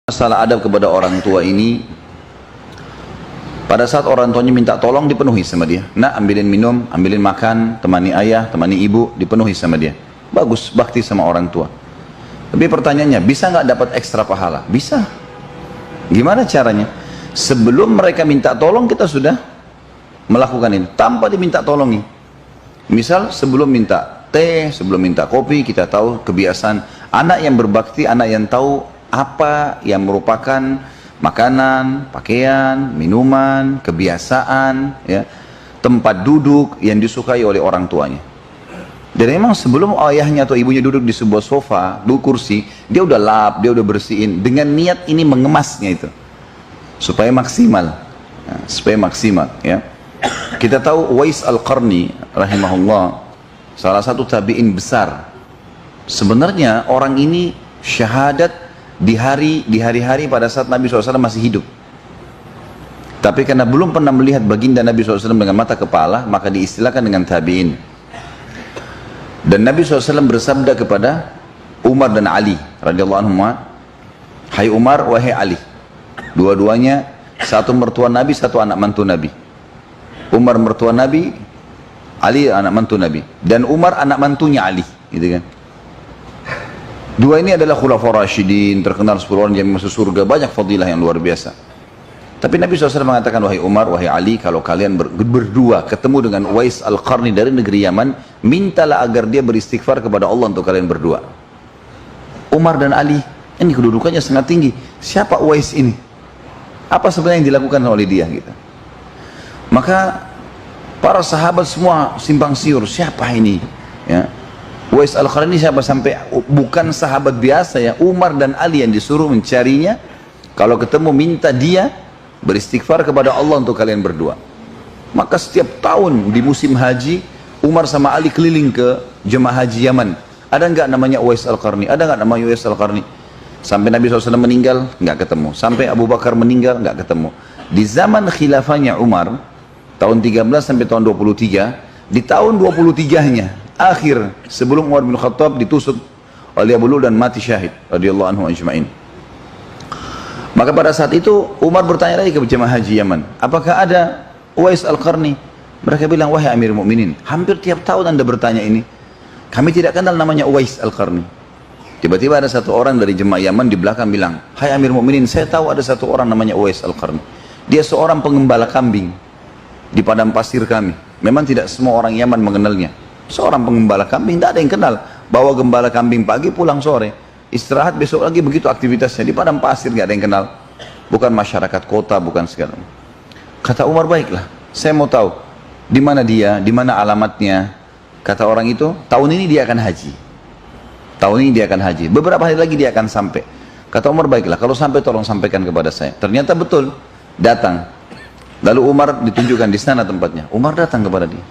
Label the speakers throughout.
Speaker 1: Masalah adab kepada orang tua ini, pada saat orang tuanya minta tolong dipenuhi sama dia. Nak, ambilin minum, ambilin makan, temani ayah, temani ibu, dipenuhi sama dia. Bagus, bakti sama orang tua. Tapi pertanyaannya, bisa nggak dapat ekstra pahala? Bisa. Gimana caranya? Sebelum mereka minta tolong, kita sudah melakukan ini tanpa diminta tolongi. Misal sebelum minta teh, sebelum minta kopi, kita tahu kebiasaan anak yang berbakti, anak yang tahu apa yang merupakan makanan, pakaian, minuman, kebiasaan, ya, tempat duduk yang disukai oleh orang tuanya. Dan memang sebelum ayahnya atau ibunya duduk di sebuah sofa, duduk kursi, dia udah lap, dia udah bersihin dengan niat ini mengemasnya itu supaya maksimal, ya, supaya maksimal. Ya. Kita tahu Uwais Al-Qarni rahimahullah, salah satu tabi'in besar. Sebenarnya orang ini syahadat di hari-hari pada saat Nabi SAW masih hidup. Tapi karena belum pernah melihat baginda Nabi SAW dengan mata kepala, maka diistilahkan dengan tabi'in. Dan Nabi SAW bersabda kepada Umar dan Ali radhiyallahu anhum, hai Umar, wahai Ali. Dua-duanya, satu mertua Nabi, satu anak mantu Nabi. Umar mertua Nabi, Ali anak mantu Nabi. Dan Umar anak mantunya Ali, gitu kan. Dua ini adalah khulafaur rasyidin, terkenal 10 orang yang masuk surga, banyak fadilah yang luar biasa. Tapi Nabi SAW mengatakan, wahai Umar, wahai Ali, kalau kalian berdua ketemu dengan Uwais Al-Qarni dari negeri Yaman, mintalah agar dia beristighfar kepada Allah untuk kalian berdua. Umar dan Ali, ini kedudukannya sangat tinggi. Siapa Uwais ini? Apa sebenarnya yang dilakukan oleh dia? Gitu. Maka para sahabat semua simpang siur, siapa ini? Ya. Uwais Al-Qarni siapa? Sampai bukan sahabat biasa ya, Umar dan Ali yang disuruh mencarinya. Kalau ketemu minta dia beristighfar kepada Allah untuk kalian berdua. Maka setiap tahun di musim haji, Umar sama Ali keliling ke jemaah haji Yaman. Ada nggak namanya Uwais Al-Qarni? Ada nggak namanya Uwais Al-Qarni? Sampai Nabi SAW meninggal, nggak ketemu. Sampai Abu Bakar meninggal, nggak ketemu. Di zaman khilafahnya Umar, tahun 13 sampai tahun 23, di tahun 23-nya, akhir sebelum Umar bin Khattab ditusuk oleh Abu Lu'lu'ah dan mati syahid radhiyallahu anhu ajma'in. Maka pada saat itu Umar bertanya lagi ke jemaah haji Yaman, apakah ada Uwais Al-Qarni? Mereka bilang, wahai Amir Mukminin, hampir tiap tahun Anda bertanya ini, kami tidak kenal namanya Uwais Al-Qarni. Tiba-tiba ada satu orang dari jemaah Yaman di belakang bilang, hai Amir Mukminin, saya tahu ada satu orang namanya Uwais Al-Qarni. Dia seorang pengembala kambing di padang pasir kami. Memang tidak semua orang Yaman mengenalnya. Seorang pengembala kambing, tidak ada yang kenal. Bawa gembala kambing pagi, pulang sore. Istirahat, besok lagi begitu aktivitasnya. Di padang pasir, tidak ada yang kenal. Bukan masyarakat kota, bukan segala. Kata Umar, baiklah, saya mau tahu. Di mana dia, di mana alamatnya. Kata orang itu, tahun ini dia akan haji. Tahun ini dia akan haji. Beberapa hari lagi dia akan sampai. Kata Umar, baiklah, kalau sampai tolong sampaikan kepada saya. Ternyata betul, datang. Lalu Umar ditunjukkan di sana tempatnya. Umar datang kepada dia.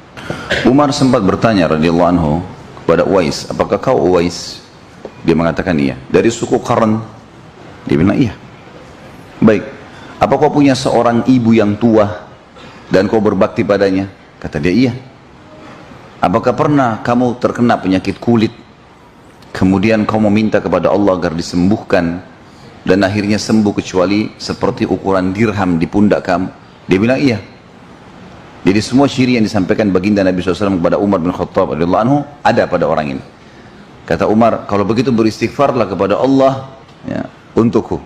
Speaker 1: Umar sempat bertanya radhiyallahu anhu kepada Uwais, apakah kau Uwais? Dia mengatakan iya. Dari suku Qarn? Dia bilang iya. Baik. Apa kau punya seorang ibu yang tua dan kau berbakti padanya? Kata dia iya. Apakah pernah kamu terkena penyakit kulit, kemudian kau meminta kepada Allah agar disembuhkan dan akhirnya sembuh kecuali seperti ukuran dirham di pundak kamu? Dia bilang iya. Jadi semua ciri yang disampaikan baginda Nabi SAW kepada Umar bin Khattab radhiyallahu anhu ada pada orang ini. Kata Umar, kalau begitu beristighfarlah kepada Allah ya, untukku.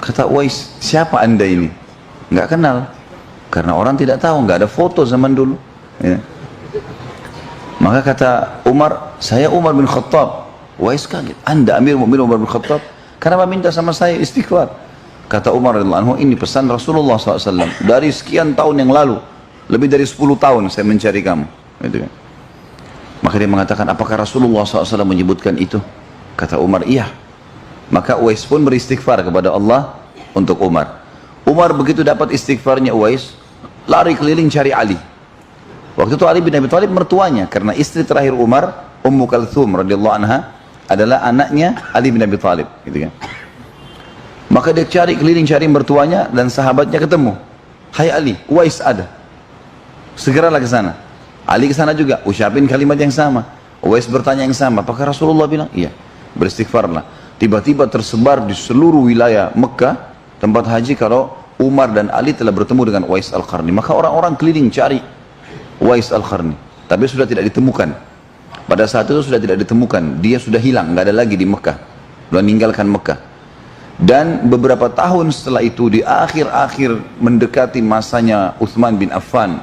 Speaker 1: Kata Uwais, siapa anda ini? Nggak kenal. Karena orang tidak tahu, nggak ada foto zaman dulu. Ya. Maka kata Umar, saya Umar bin Khattab. Uwais kaget, anda Amir Mu'minin Umar bin Khattab? Kenapa minta sama saya istighfar? Kata Umar radhiyallahu anhu, ini pesan Rasulullah SAW dari sekian tahun yang lalu. Lebih dari 10 tahun saya mencari kamu. Gitu kan. Maka dia mengatakan, apakah Rasulullah SAW menyebutkan itu? Kata Umar, iya. Maka Uwais pun beristighfar kepada Allah untuk Umar. Umar begitu dapat istighfarnya Uwais, lari keliling cari Ali. Waktu itu Ali bin Abi Thalib mertuanya, karena istri terakhir Umar, Ummu Kalthum radhiyallahu anha, adalah anaknya Ali bin Abi Thalib. Gitu kan. Maka dia cari keliling cari mertuanya dan sahabatnya ketemu. Hai Ali, Uwais ada. Segeralah ke sana. Ali ke sana juga, ucapin kalimat yang sama. Uwais bertanya yang sama, apakah Rasulullah bilang? Iya. Beristighfarlah. tiba-tiba tersebar di seluruh wilayah Mekah, tempat haji, kalau Umar dan Ali telah bertemu dengan Uwais Al-Qarni. Maka orang-orang keliling cari Uwais Al-Qarni, tapi sudah tidak ditemukan. Pada saat itu sudah tidak ditemukan, dia sudah hilang, nggak ada lagi di Mekah, sudah meninggalkan Mekah. Dan beberapa tahun setelah itu, di akhir-akhir mendekati masanya Uthman bin Affan,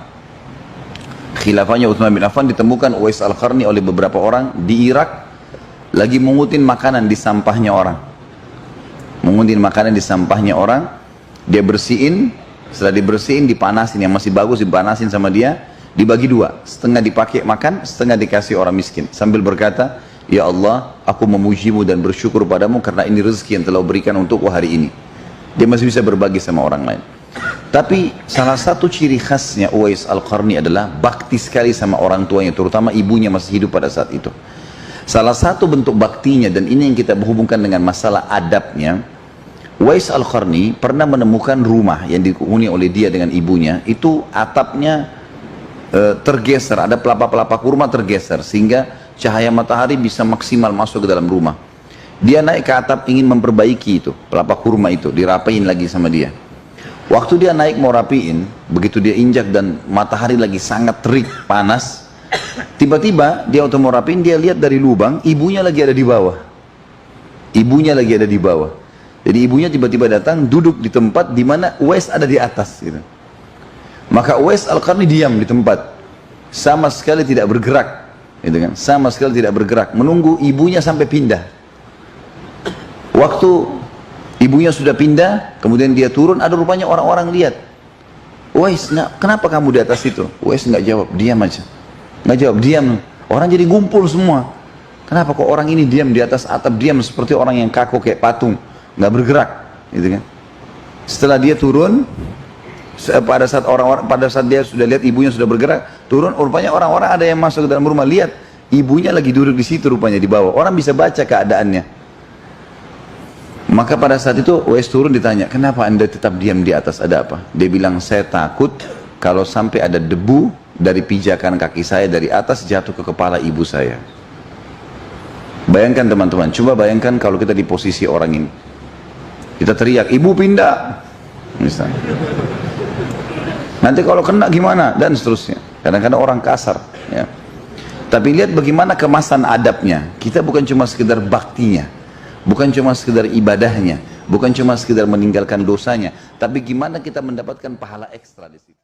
Speaker 1: khilafahnya Uthman bin Affan, ditemukan Uwais Al-Qarni oleh beberapa orang di Irak, lagi mengutin makanan di sampahnya orang. Mengutin makanan di sampahnya orang, dia bersihin, setelah dibersihin dipanasin, yang masih bagus dipanasin sama dia, dibagi dua, setengah dipakai makan, setengah dikasih orang miskin, sambil berkata, ya Allah, aku memujimu dan bersyukur padamu karena ini rezeki yang telah berikan untukku hari ini. Dia masih bisa berbagi sama orang lain. Tapi salah satu ciri khasnya Uwais Al-Qarni adalah bakti sekali sama orang tuanya, terutama ibunya masih hidup pada saat itu. Salah satu bentuk baktinya, dan ini yang kita hubungkan dengan masalah adabnya, Uwais Al-Qarni pernah menemukan rumah yang dihuni oleh dia dengan ibunya, itu atapnya tergeser, ada pelapa-pelapa kurma tergeser, sehingga cahaya matahari bisa maksimal masuk ke dalam rumah. Dia naik ke atap ingin memperbaiki itu, pelapa kurma itu, dirapiin lagi sama dia. Waktu dia naik mau rapiin, begitu dia injak dan matahari lagi sangat terik, panas, tiba-tiba dia waktu mau rapiin, dia lihat dari lubang, ibunya lagi ada di bawah. Ibunya lagi ada di bawah. Jadi ibunya tiba-tiba datang, duduk di tempat di mana Uwais ada di atas, gitu. Maka Uwais Al-Qarni diam di tempat, sama sekali tidak bergerak, gitu kan? Sama sekali tidak bergerak, menunggu ibunya sampai pindah. Waktu ibunya sudah pindah, kemudian dia turun, ada rupanya orang-orang lihat. Uwais, kenapa kamu di atas itu? Uwais nggak jawab, diam aja. Nggak jawab, diam. Orang jadi ngumpul semua. Kenapa kok orang ini diam di atas atap, diam seperti orang yang kaku kayak patung, nggak bergerak, gitu kan? Setelah dia turun, pada saat dia sudah lihat ibunya sudah bergerak, turun, rupanya orang-orang ada yang masuk ke dalam rumah, lihat ibunya lagi duduk di situ rupanya di bawah. Orang bisa baca keadaannya. Maka pada saat itu Uwais turun, ditanya, kenapa anda tetap diam di atas, ada apa? Dia bilang, saya takut kalau sampai ada debu dari pijakan kaki saya dari atas jatuh ke kepala ibu saya. Bayangkan teman-teman, coba bayangkan kalau kita di posisi orang ini. Kita teriak, ibu pindah, misalnya. Nanti kalau kena gimana? Dan seterusnya. Kadang-kadang orang kasar, ya. Tapi lihat bagaimana kemasan adabnya. Kita bukan cuma sekedar baktinya, bukan cuma sekedar ibadahnya, bukan cuma sekedar meninggalkan dosanya, tapi gimana kita mendapatkan pahala ekstra di situ.